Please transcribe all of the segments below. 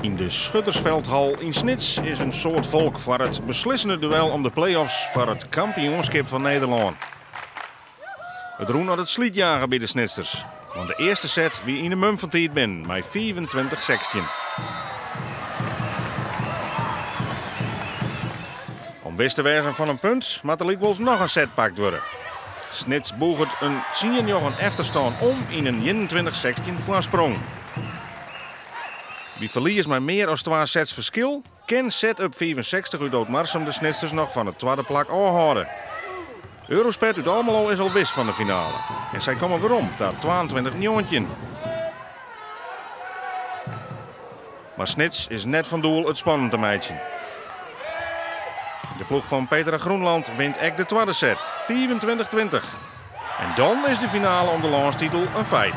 In de Schuttersveldhal in Snits is een soort volk voor het beslissende duel om de play-offs voor het kampioenschap van Nederland. Het roen had het slietjagen bij de Snitsters. Want de eerste set wie in de mum van tijd ben, met 24-16. Om wist te wijzen van een punt, maar er liep wel nog een set pakt worden. Snits boeg het een 10-jochen achterstand om in een 21-16 voorsprong. Wie verliest met meer dan 2 sets verschil, kan set-up 65 uit Oud-Marsum de Snitsters nog van de tweede plak aanhouden. Eurospet uit Almelo is al wist van de finale. En zij komen weer om, daar 22 nieuwtje. Maar Snits is net van doel het spannend te meidje. De ploeg van Petra Groenland wint ook de tweede set, 24-20. En dan is de finale om de landstitel een feit.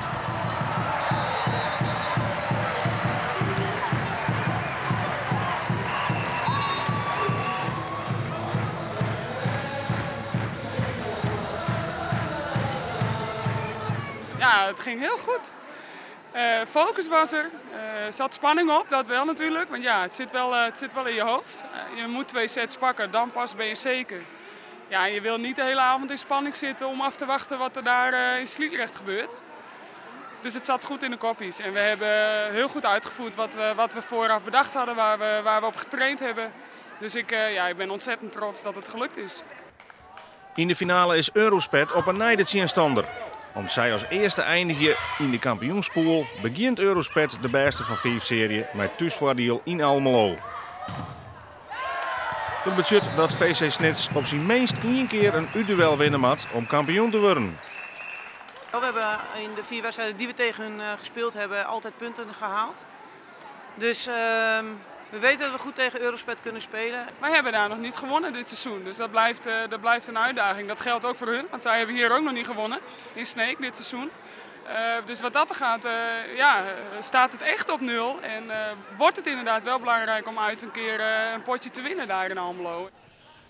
Ja, het ging heel goed. Focus was er. Zat spanning op, dat wel natuurlijk. Want ja, het zit wel in je hoofd. Je moet 2 sets pakken, dan pas ben je zeker. Ja, je wil niet de hele avond in spanning zitten om af te wachten wat er daar in Sliedrecht gebeurt. Dus het zat goed in de koppies. En we hebben heel goed uitgevoerd wat we vooraf bedacht hadden, waar we op getraind hebben. Dus ik ben ontzettend trots dat het gelukt is. In de finale is Eurospet op een nijdertje-stander. Om zij als eerste eindigen in de kampioenspool begint Eurospet de beste van 5 serie met thuisvoordeel in Almelo. Het budget dat VC Snits op zijn minst 1 keer een U-duel winnen moet om kampioen te worden. We hebben in de 4 wedstrijden die we tegen hun gespeeld hebben altijd punten gehaald. Dus we weten dat we goed tegen Eurospet kunnen spelen. Wij hebben daar nog niet gewonnen dit seizoen, dus dat blijft een uitdaging. Dat geldt ook voor hun, want zij hebben hier ook nog niet gewonnen in Sneek dit seizoen. Dus wat dat er gaat, staat het echt op 0 en wordt het inderdaad wel belangrijk om uit een keer een potje te winnen daar in Almelo.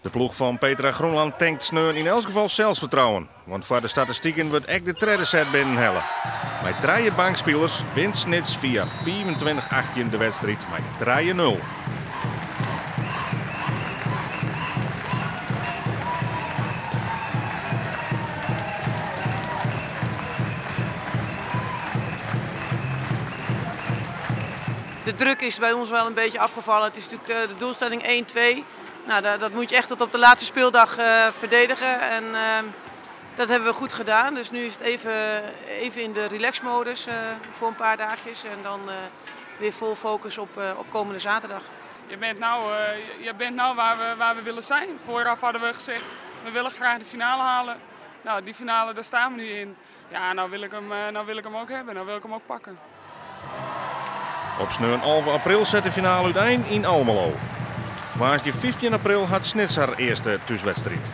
De ploeg van Petra Groenland tankt sneun in elk geval zelfvertrouwen. Want voor de statistieken wordt ook de tweede set binnenhellen. Met 3 bankspelers wint Snits via 24-18 de wedstrijd met 3-0. De druk is bij ons wel een beetje afgevallen. Het is natuurlijk de doelstelling 1-2. Nou, dat moet je echt tot op de laatste speeldag verdedigen. En dat hebben we goed gedaan. Dus nu is het even in de relax-modus voor een paar dagjes. En dan weer vol focus op komende zaterdag. Je bent nou waar we willen zijn. Vooraf hadden we gezegd, we willen graag de finale halen. Nou, die finale, daar staan we nu in. Ja, nou wil ik hem ook hebben. Nou wil ik hem ook pakken. Op sneun 11 april zet de finale uiteen in Almelo. Woensdag 15 april had Snits haar eerste thuiswedstrijd.